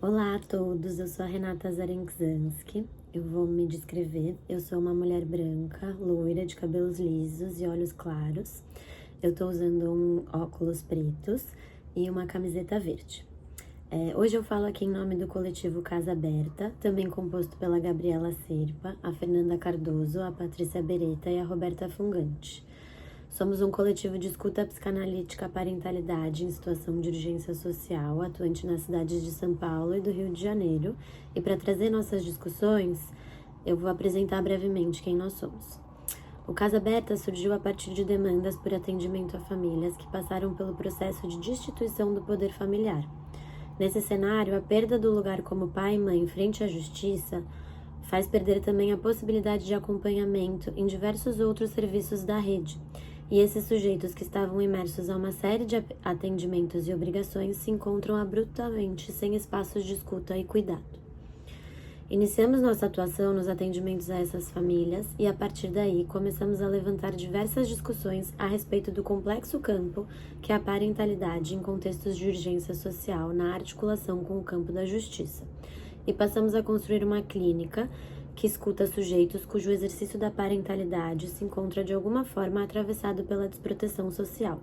Olá a todos, eu sou a Renata Zarenzanski. Eu vou me descrever. Eu sou uma mulher branca, loira, de cabelos lisos e olhos claros. Eu tô usando óculos pretos e uma camiseta verde. Hoje eu falo aqui em nome do coletivo Casa Aberta, também composto pela Gabriela Serpa, a Fernanda Cardoso, a Patrícia Beretta e a Roberta Fungante. Somos um coletivo de escuta psicanalítica parentalidade em situação de urgência social, atuante nas cidades de São Paulo e do Rio de Janeiro. E para trazer nossas discussões, eu vou apresentar brevemente quem nós somos. O Casa Aberta surgiu a partir de demandas por atendimento a famílias que passaram pelo processo de destituição do poder familiar. Nesse cenário, a perda do lugar como pai e mãe frente à justiça faz perder também a possibilidade de acompanhamento em diversos outros serviços da rede. E esses sujeitos que estavam imersos a uma série de atendimentos e obrigações se encontram abruptamente sem espaços de escuta e cuidado. Iniciamos nossa atuação nos atendimentos a essas famílias e, a partir daí, começamos a levantar diversas discussões a respeito do complexo campo que é a parentalidade em contextos de urgência social na articulação com o campo da justiça. E passamos a construir uma clínica que escuta sujeitos cujo exercício da parentalidade se encontra de alguma forma atravessado pela desproteção social.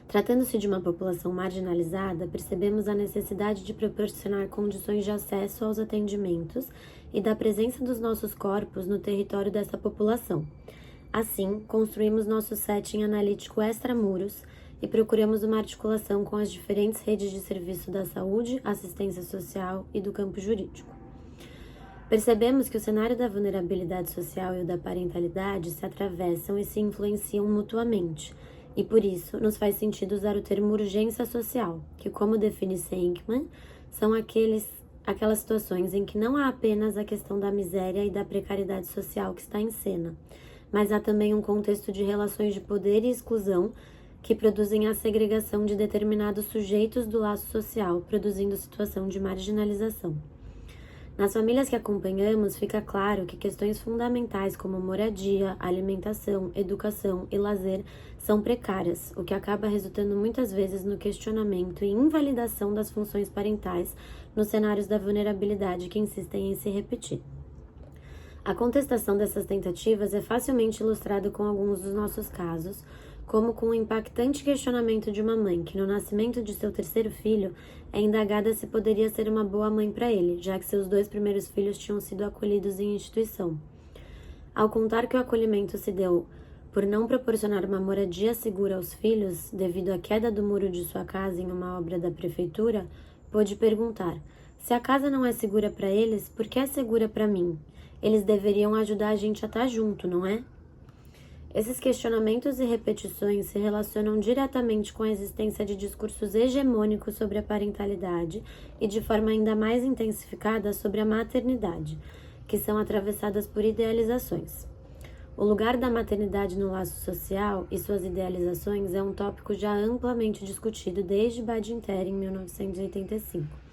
Tratando-se de uma população marginalizada, percebemos a necessidade de proporcionar condições de acesso aos atendimentos e da presença dos nossos corpos no território dessa população. Assim, construímos nosso setting analítico extramuros e procuramos uma articulação com as diferentes redes de serviço da saúde, assistência social e do campo jurídico. Percebemos que o cenário da vulnerabilidade social e o da parentalidade se atravessam e se influenciam mutuamente, e por isso nos faz sentido usar o termo urgência social, que, como define Senkman, são aquelas situações em que não há apenas a questão da miséria e da precariedade social que está em cena, mas há também um contexto de relações de poder e exclusão que produzem a segregação de determinados sujeitos do laço social, produzindo situação de marginalização. Nas famílias que acompanhamos, fica claro que questões fundamentais como moradia, alimentação, educação e lazer são precárias, o que acaba resultando muitas vezes no questionamento e invalidação das funções parentais nos cenários da vulnerabilidade que insistem em se repetir. A contestação dessas tentativas é facilmente ilustrada com alguns dos nossos casos, como com o impactante questionamento de uma mãe que, no nascimento de seu terceiro filho, é indagada se poderia ser uma boa mãe para ele, já que seus 2 primeiros filhos tinham sido acolhidos em instituição. Ao contar que o acolhimento se deu por não proporcionar uma moradia segura aos filhos, devido à queda do muro de sua casa em uma obra da prefeitura, pôde perguntar: se a casa não é segura para eles, por que é segura para mim? Eles deveriam ajudar a gente a estar junto, não é? Esses questionamentos e repetições se relacionam diretamente com a existência de discursos hegemônicos sobre a parentalidade e, de forma ainda mais intensificada, sobre a maternidade, que são atravessadas por idealizações. O lugar da maternidade no laço social e suas idealizações é um tópico já amplamente discutido desde Badinter, em 1985.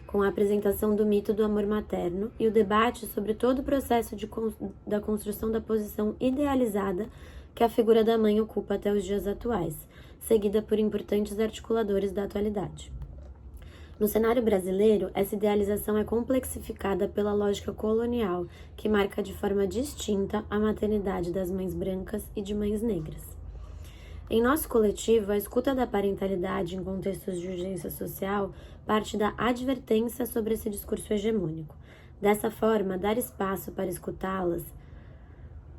Com a apresentação do mito do amor materno e o debate sobre todo o processo da construção da posição idealizada que a figura da mãe ocupa até os dias atuais, seguida por importantes articuladores da atualidade. No cenário brasileiro, essa idealização é complexificada pela lógica colonial, que marca de forma distinta a maternidade das mães brancas e de mães negras. Em nosso coletivo, a escuta da parentalidade em contextos de urgência social parte da advertência sobre esse discurso hegemônico. Dessa forma, dar espaço para escutá-las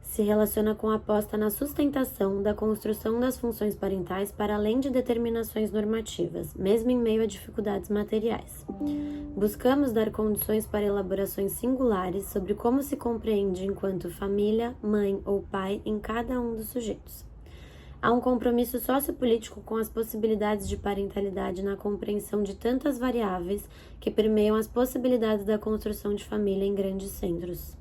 se relaciona com a aposta na sustentação da construção das funções parentais para além de determinações normativas, mesmo em meio a dificuldades materiais. Buscamos dar condições para elaborações singulares sobre como se compreende enquanto família, mãe ou pai em cada um dos sujeitos. Há um compromisso sociopolítico com as possibilidades de parentalidade na compreensão de tantas variáveis que permeiam as possibilidades da construção de família em grandes centros.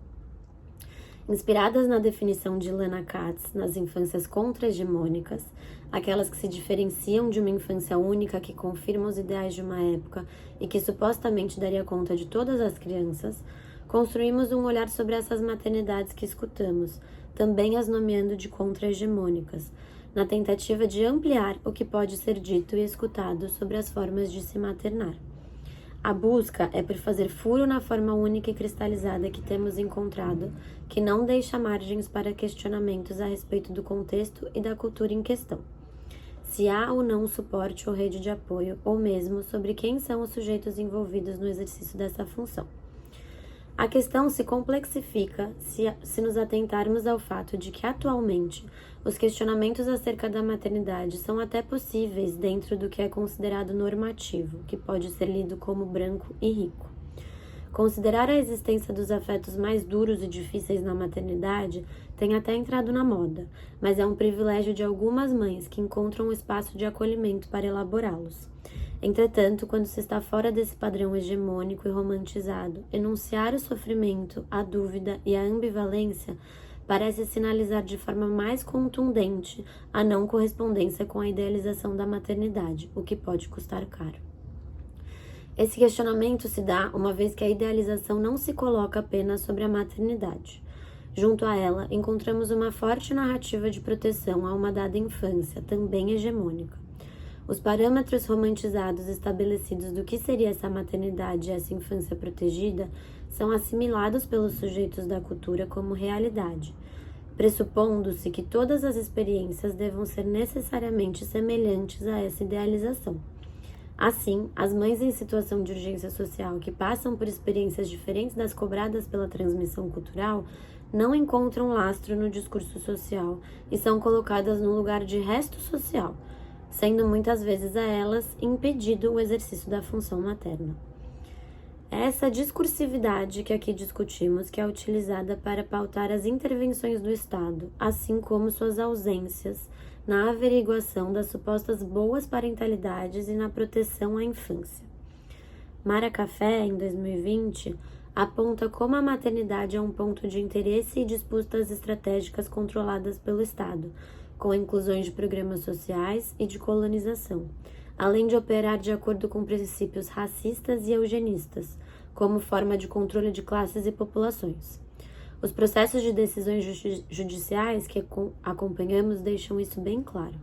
Inspiradas na definição de Lana Katz nas infâncias contra-hegemônicas, aquelas que se diferenciam de uma infância única que confirma os ideais de uma época e que supostamente daria conta de todas as crianças, construímos um olhar sobre essas maternidades que escutamos, também as nomeando de contra-hegemônicas, na tentativa de ampliar o que pode ser dito e escutado sobre as formas de se maternar. A busca é por fazer furo na forma única e cristalizada que temos encontrado, que não deixa margens para questionamentos a respeito do contexto e da cultura em questão. Se há ou não suporte ou rede de apoio, ou mesmo sobre quem são os sujeitos envolvidos no exercício dessa função. A questão se complexifica se nos atentarmos ao fato de que, atualmente, os questionamentos acerca da maternidade são até possíveis dentro do que é considerado normativo, que pode ser lido como branco e rico. Considerar a existência dos afetos mais duros e difíceis na maternidade tem até entrado na moda, mas é um privilégio de algumas mães que encontram um espaço de acolhimento para elaborá-los. Entretanto, quando se está fora desse padrão hegemônico e romantizado, enunciar o sofrimento, a dúvida e a ambivalência parece sinalizar de forma mais contundente a não correspondência com a idealização da maternidade, o que pode custar caro. Esse questionamento se dá uma vez que a idealização não se coloca apenas sobre a maternidade. Junto a ela, encontramos uma forte narrativa de proteção a uma dada infância, também hegemônica. Os parâmetros romantizados estabelecidos do que seria essa maternidade e essa infância protegida são assimilados pelos sujeitos da cultura como realidade, pressupondo-se que todas as experiências devam ser necessariamente semelhantes a essa idealização. Assim, as mães em situação de urgência social que passam por experiências diferentes das cobradas pela transmissão cultural não encontram lastro no discurso social e são colocadas no lugar de resto social, sendo muitas vezes a elas impedido o exercício da função materna. É essa discursividade que aqui discutimos que é utilizada para pautar as intervenções do Estado, assim como suas ausências na averiguação das supostas boas parentalidades e na proteção à infância. Mara Café, em 2020, aponta como a maternidade é um ponto de interesse e disputas estratégicas controladas pelo Estado, com inclusões de programas sociais e de colonização, além de operar de acordo com princípios racistas e eugenistas, como forma de controle de classes e populações. Os processos de decisões judiciais que acompanhamos deixam isso bem claro.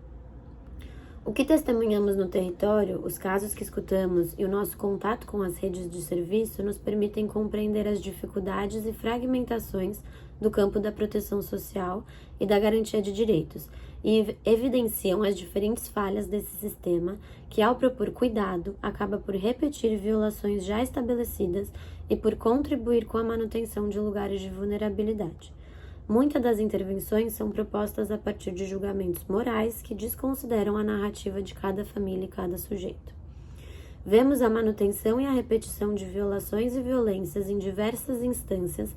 O que testemunhamos no território, os casos que escutamos e o nosso contato com as redes de serviço nos permitem compreender as dificuldades e fragmentações do campo da proteção social e da garantia de direitos, e evidenciam as diferentes falhas desse sistema que, ao propor cuidado, acaba por repetir violações já estabelecidas e por contribuir com a manutenção de lugares de vulnerabilidade. Muitas das intervenções são propostas a partir de julgamentos morais que desconsideram a narrativa de cada família e cada sujeito. Vemos a manutenção e a repetição de violações e violências em diversas instâncias,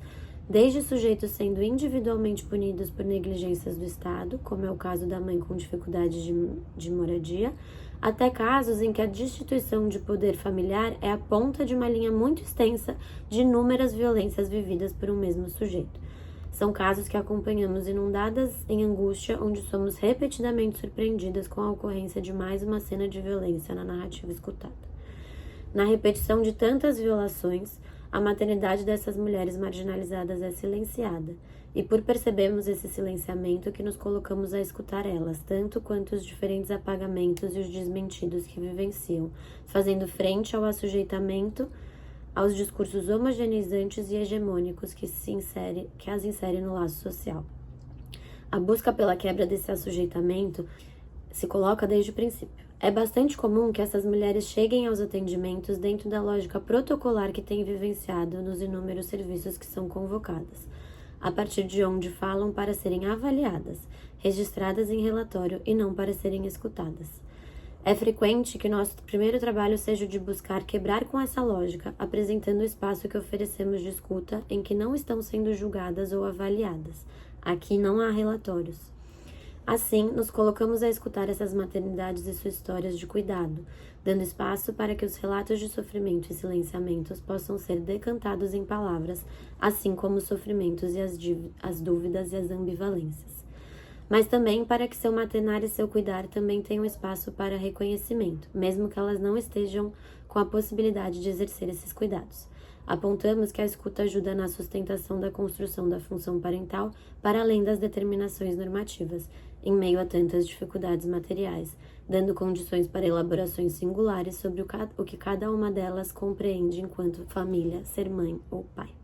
desde sujeitos sendo individualmente punidos por negligências do Estado, como é o caso da mãe com dificuldade de moradia, até casos em que a destituição de poder familiar é a ponta de uma linha muito extensa de inúmeras violências vividas por um mesmo sujeito. São casos que acompanhamos inundadas em angústia, onde somos repetidamente surpreendidas com a ocorrência de mais uma cena de violência na narrativa escutada. Na repetição de tantas violações, a maternidade dessas mulheres marginalizadas é silenciada, e por percebermos esse silenciamento que nos colocamos a escutar elas, tanto quanto os diferentes apagamentos e os desmentidos que vivenciam, fazendo frente ao assujeitamento aos discursos homogeneizantes e hegemônicos que as inserem no laço social. A busca pela quebra desse assujeitamento se coloca desde o princípio. É bastante comum que essas mulheres cheguem aos atendimentos dentro da lógica protocolar que têm vivenciado nos inúmeros serviços que são convocadas, a partir de onde falam para serem avaliadas, registradas em relatório e não para serem escutadas. É frequente que nosso primeiro trabalho seja o de buscar quebrar com essa lógica, apresentando o espaço que oferecemos de escuta em que não estão sendo julgadas ou avaliadas. Aqui não há relatórios. Assim, nos colocamos a escutar essas maternidades e suas histórias de cuidado, dando espaço para que os relatos de sofrimento e silenciamentos possam ser decantados em palavras, assim como os sofrimentos e as dúvidas e as ambivalências. Mas também para que seu maternar e seu cuidar também tenham espaço para reconhecimento, mesmo que elas não estejam com a possibilidade de exercer esses cuidados. Apontamos que a escuta ajuda na sustentação da construção da função parental para além das determinações normativas, em meio a tantas dificuldades materiais, dando condições para elaborações singulares sobre o que cada uma delas compreende enquanto família, ser mãe ou pai.